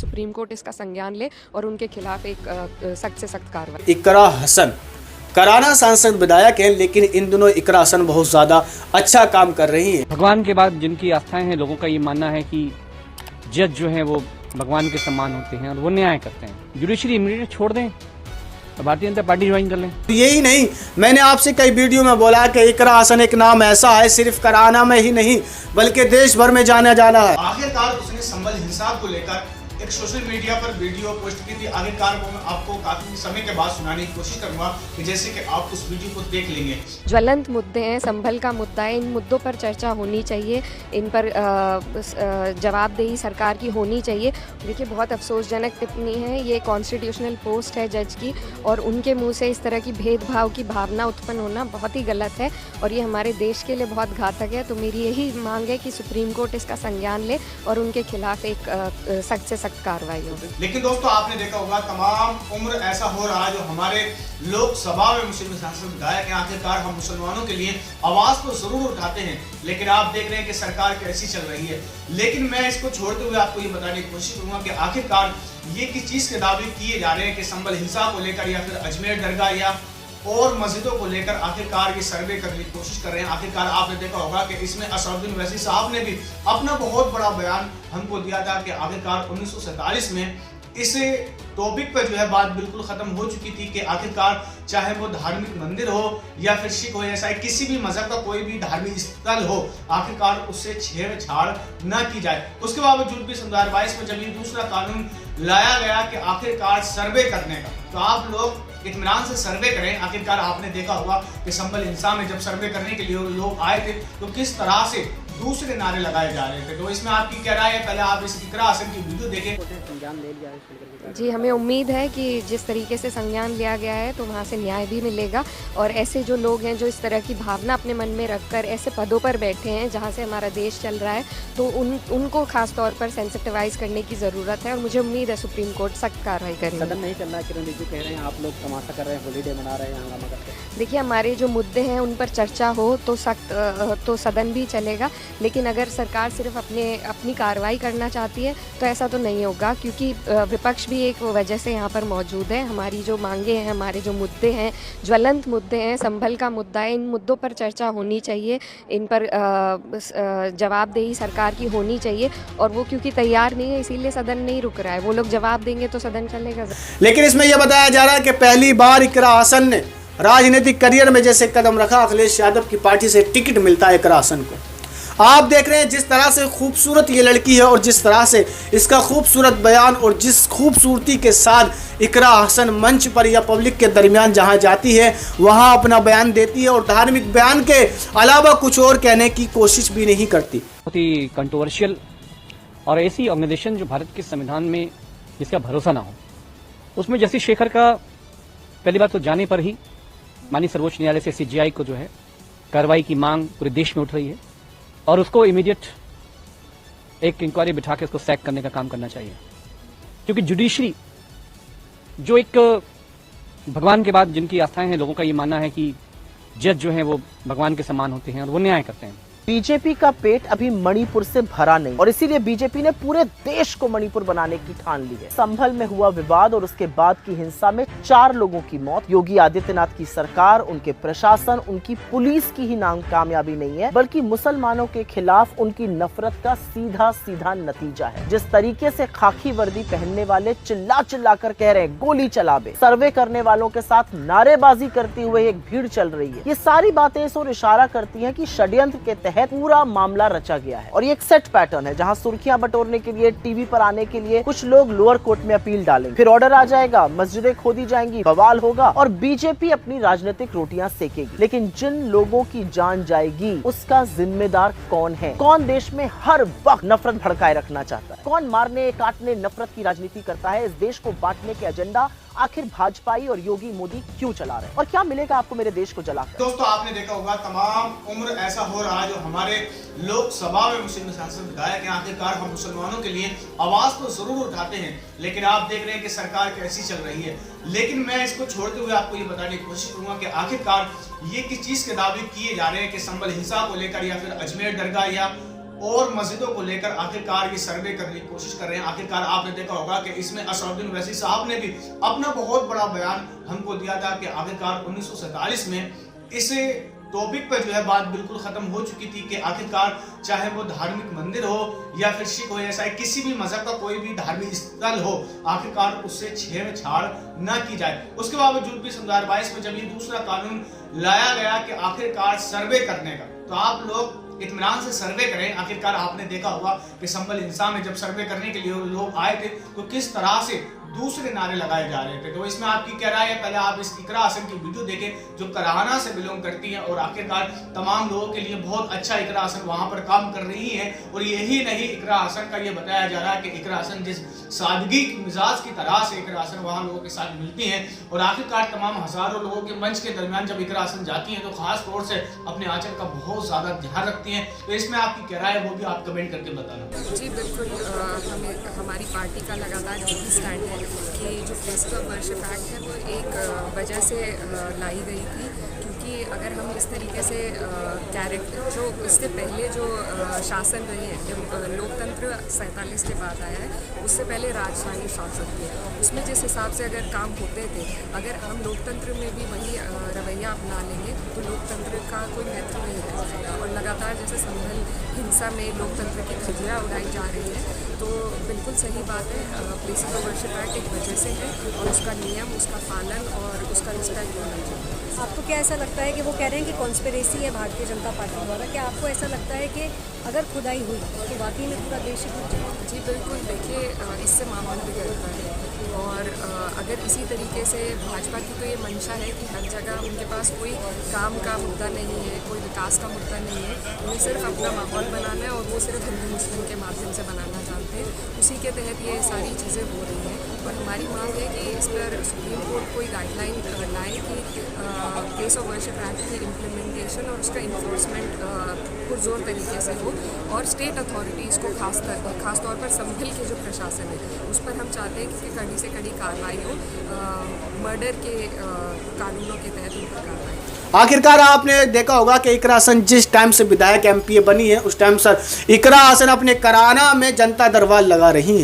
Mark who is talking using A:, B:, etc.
A: Supreme court इसका संज्ञान ले और उनके खिलाफ एक सख्त से सख्त कार्रवाई।
B: इकरा हसन कराना सांसद विधायक हैं, लेकिन इन दिनों इकरा हसन बहुत ज़्यादा अच्छा काम कर रही हैं।
C: भगवान के बाद जिनकी आस्थाएं हैं, लोगों का ये मानना है कि जज जो है वो भगवान के समान होते हैं और वो न्याय करते हैं। जुडिशरी इमीडिएट छोड़ दें और भारतीय जनता पार्टी ज्वाइन कर लें।
B: यही नहीं, मैंने आपसे कई वीडियो में बोला कि इकरा हसन एक नाम ऐसा है सिर्फ कराना में ही नहीं बल्कि देश भर में जाना जाना है।
D: आखिरकार उसने संबल हिंसा को लेकर एक सोशल मीडिया पर वीडियो पोस्ट की थी। आखिरकार वो मैं आपको काफी समय के बाद सुनाने की कोशिश करूंगा कि जैसे कि आप उस वीडियो को देख लेंगे।
A: ज्वलंत मुद्दे हैं, संभल का मुद्दा है, इन मुद्दों पर चर्चा होनी चाहिए, इन पर जवाबदेही सरकार की होनी चाहिए। देखिए, बहुत अफसोसजनक टिप्पणी है, ये कॉन्स्टिट्यूशनल पोस्ट है जज की और उनके मुंह से इस तरह की भेदभाव की भावना उत्पन्न होना बहुत ही गलत है और ये हमारे देश के लिए बहुत घातक है। तो मेरी यही मांग है कि सुप्रीम कोर्ट इसका संज्ञान ले और उनके खिलाफ एक सख्त से सख्त कार्रवाई हो।
D: लेकिन दोस्तों, आपने देखा होगा तमाम उम्र ऐसा हो रहा है जो हमारे लोकसभा में मुस्लिम सांसद विधायक हैं। आखिरकार हम मुसलमानों के लिए आवाज तो जरूर उठाते हैं, लेकिन आप देख रहे हैं कि सरकार कैसी चल रही है। लेकिन मैं इसको छोड़ते हुए आपको ये बताने की कोशिश करूंगा कि आखिरकार ये किस चीज के दावे किए जा रहे हैं कि संभल हिंसा को लेकर या फिर अजमेर दरगाह या और मस्जिदों को लेकर आखिरकार ये सर्वे करने की कोशिश कर रहे हैं। आखिरकार आपने देखा होगा कि इसमें असदुद्दीन ओवैसी साहब ने भी अपना बहुत बड़ा बयान हमको दिया था कि आखिरकार 1947 में इस टॉपिक पर जो है बात बिल्कुल खत्म हो चुकी थी कि आखिरकार चाहे वो धार्मिक मंदिर हो या फिर सिख हो या ईसाई, किसी भी मजहब का कोई भी धार्मिक स्थल हो, आखिरकार उससे छेड़छाड़ न की जाए। उसके बावजूद भी 2022 में जब ये दूसरा कानून लाया गया कि आखिरकार सर्वे करने का, तो आप लोग इत्मीनान से सर्वे करें। आखिरकार आपने देखा होगा कि संभल हिंसा में जब सर्वे करने के लिए लोग आए थे तो किस तरह से दूसरे नारे लगाए जा रहे थे। तो इसमें आपकी क्या राय है? पहले आप इस इकरा हसन की वीडियो देखें।
A: जी, हमें उम्मीद है कि जिस तरीके से संज्ञान लिया गया है तो वहाँ से न्याय भी मिलेगा और ऐसे जो लोग हैं जो इस तरह की भावना अपने मन में रखकर ऐसे पदों पर बैठे हैं जहाँ से हमारा देश चल रहा है, तो उनको खास तौर पर सेंसिटिवाइज करने की ज़रूरत है और मुझे उम्मीद है सुप्रीम कोर्ट सख्त कार्रवाई करेगी।
E: सदन नहीं चल रहा है, किरण रिजिजू कह रहे हैं आप लोग तमाशा कर रहे हैं, हॉलीडे मना रहे हैं, हंगामा करते हैं।
A: देखिए, हमारे जो मुद्दे हैं उन पर चर्चा हो तो तो सदन भी चलेगा, लेकिन अगर सरकार सिर्फ अपनी कार्रवाई करना चाहती है तो ऐसा तो नहीं होगा, क्योंकि विपक्ष भी एक वजह से यहाँ पर मौजूद है। हमारी जो मांगे हैं, हमारे जो मुद्दे हैं, ज्वलंत मुद्दे हैं, संभल का मुद्दा है, इन मुद्दों पर चर्चा होनी चाहिए, इन पर जवाबदेही सरकार की होनी चाहिए और वो क्योंकि तैयार नहीं है इसीलिए सदन नहीं रुक रहा है। वो लोग जवाब देंगे तो सदन चलेगा।
B: लेकिन इसमें यह बताया जा रहा है कि पहली बार इकरा हसन ने राजनीतिक करियर में जैसे कदम रखा, अखिलेश यादव की पार्टी से टिकट मिलता है इकरा हसन को। आप देख रहे हैं जिस तरह से खूबसूरत ये लड़की है और जिस तरह से इसका खूबसूरत बयान और जिस खूबसूरती के साथ इकरा हसन मंच पर या पब्लिक के दरमियान जहां जाती है वहां अपना बयान देती है और धार्मिक बयान के अलावा कुछ और कहने की कोशिश भी नहीं करती।
C: बहुत ही कंट्रोवर्शियल और ऐसी ऑर्गेनाइजेशन जो भारत के संविधान में जिसका भरोसा ना हो, उसमें जस्टिस शेखर का पहली बात तो जाने पर ही माननीय सर्वोच्च न्यायालय से सीजीआई को जो है कार्रवाई की मांग पूरे देश में उठ रही है और उसको इमीडिएट एक इंक्वायरी बिठा के उसको सैक करने का काम करना चाहिए, क्योंकि जुडिशरी जो एक भगवान के बाद जिनकी आस्थाएं हैं, लोगों का ये मानना है कि जज जो है वो भगवान के समान होते हैं और वो न्याय करते हैं।
E: बीजेपी का पेट अभी मणिपुर से भरा नहीं और इसीलिए बीजेपी ने पूरे देश को मणिपुर बनाने की ठान ली है। संभल में हुआ विवाद और उसके बाद की हिंसा में 4 लोगों की मौत। योगी आदित्यनाथ की सरकार, उनके प्रशासन, उनकी पुलिस की ही कामयाबी नहीं है, बल्कि मुसलमानों के खिलाफ उनकी नफरत का सीधा सीधा नतीजा है। जिस तरीके से खाकी वर्दी पहनने वाले चिल्ला चिल्ला कर कह रहे हैं गोली चला बे, सर्वे करने वालों के साथ नारेबाजी करते हुए एक भीड़ चल रही है, ये सारी बातें इस ओर इशारा करती है कि षड्यंत्र के तहत पूरा मामला रचा गया है। और ये एक सेट पैटर्न है जहां सुर्खियां बटोरने के लिए, टीवी पर आने के लिए कुछ लोग लोअर कोर्ट में अपील डालेंगे, फिर ऑर्डर आ जाएगा, मस्जिदें खोदी जाएंगी, बवाल होगा और बीजेपी अपनी राजनीतिक रोटियां सेकेगी। लेकिन जिन लोगों की जान जाएगी उसका जिम्मेदार कौन है? कौन देश में हर वक्त नफरत भड़काए रखना चाहता है? कौन मारने काटने नफरत की राजनीति करता है? इस देश को बांटने के एजेंडा आखिर भाजपाई और योगी मोदी क्यों चला रहे हैं और क्या मिलेगा आपको मेरे देश को जलाकर?
D: दोस्तों, आपने देखा होगा तमाम उम्र ऐसा हो रहा है जो हमारे लोकसभा में मुस्लिम सांसद विधायक हैं। आखिरकार हम मुसलमानों के लिए आवाज तो जरूर उठाते हैं, लेकिन आप देख रहे हैं कि सरकार कैसी चल रही है। लेकिन मैं इसको छोड़ते हुए आपको ये बताने की कोशिश करूंगा कि आखिरकार ये किस चीज के दावे किए जा रहे हैं कि संभल हिंसा को लेकर या फिर अजमेर दरगाह या और मस्जिदों को लेकर आखिरकार ये सर्वे करने की कोशिश कर रहे हैं। आखिरकार आपने देखा होगा कि इसमें असदुद्दीन ओवैसी साहब ने भी अपना बहुत बड़ा बयान हमको दिया था कि आखिरकार 1947 में इस टॉपिक पर जो है बात बिल्कुल खत्म हो चुकी थी कि आखिरकार चाहे वो धार्मिक मंदिर हो या फिर सिख हो, ऐसा किसी भी मजहब का कोई भी धार्मिक स्थल हो, आखिरकार उससे छेड़छाड़ न की जाए। उसके बावजूद भी 2022 में जब ये दूसरा कानून लाया गया कि आखिरकार सर्वे करने का, तो आप लोग इत्मीनान से सर्वे करें। आखिरकार आपने देखा होगा कि संभल इंसान में जब सर्वे करने के लिए लोग आए थे तो किस तरह से दूसरे नारे लगाए जा रहे थे। तो इसमें आपकी क्या राय है? पहले आप इस इकरा हसन की वीडियो देखें जो कराहना से बिलोंग करती है और आखिरकार तमाम लोगों के लिए बहुत अच्छा इकरा हसन वहां पर काम कर रही है। और यही नहीं, इकरा हसन का ये बताया जा रहा है कि इकरा हसन जिस सादगी मिजाज की तरह से इकरा हसन वहां लोगों के साथ मिलती हैं और आखिरकार तमाम हजारों लोगों के मंच के दरमियान जब इकरा हसन जाती हैं तो खास तौर से अपने आंचल का बहुत ज्यादा ध्यान रखती हैं। तो इसमें आपकी क्या राय है वो भी आप कमेंट करके बताना।
A: जी बिल्कुल, हमारी पार्टी का लगातार यही स्टैंड है कि जो प्लेसेस ऑफ वर्शिप एक्ट है वो एक वजह से लाई गई थी, क्योंकि अगर हम इस तरीके से कैरेक्टर जो इससे पहले जो शासन रहे हैं, जब लोकतंत्र 47 के बाद आया है, उससे पहले राजशाही शासन थे, उसमें जिस हिसाब से अगर काम होते थे, अगर हम लोकतंत्र में भी वही रवैया अपना लेंगे तो लोकतंत्र का कोई महत्व नहीं रह जाएगा। और लगातार जैसे संभल हिंसा में लोकतंत्र की धज्जियाँ उड़ाई जा रही है, तो बिल्कुल सही बात है, प्लेसेस ऑफ वर्शिप एक्ट एक वजह से है और उसका नियम, उसका पालन और उसका रिस्पेक्ट होना चाहिए।
F: आपको क्या ऐसा लगता है कि वो कह रहे हैं कि कॉन्स्पिरेसी है भारतीय जनता पार्टी द्वारा, क्या आपको ऐसा लगता है कि अगर खुदाई हुई तो वाकई में पूरा देश ही?
A: जी बिल्कुल, देखिए इससे माहौल बिगड़ता है और अगर इसी तरीके से भाजपा की तो ये मंशा है कि हर जगह उनके पास कोई काम का मुद्दा नहीं है, कोई विकास का मुद्दा नहीं है, उन्हें सिर्फ अपना माहौल बनाना है और वो सिर्फ हिंदू मुस्लिम के माध्यम से बनाना चाहते हैं। उसी के तहत ये सारी चीज़ें हो रही हैं और हमारी मांग है कि इस पर सुप्रीम कोर्ट कोई गाइडलाइन लाए कि प्लेस ऑफ वर्शिप एक्ट की इम्प्लीमेंटेशन और उसका इन्फोर्समेंट पुरजोर तरीके से हो और स्टेट अथॉरिटीज़ को खास तौर पर संभल के जो प्रशासन है उस पर हम चाहते हैं कि कड़ी से कड़ी कार्रवाई हो, मर्डर के कानूनों के तहत उन पर कार्रवाई।
B: आखिरकार आपने देखा होगा कि इकरा हसन जिस टाइम से विधायक एमपी बनी है उस टाइम से इकरा हसन अपने कराना में जनता दरबार लगा रही है।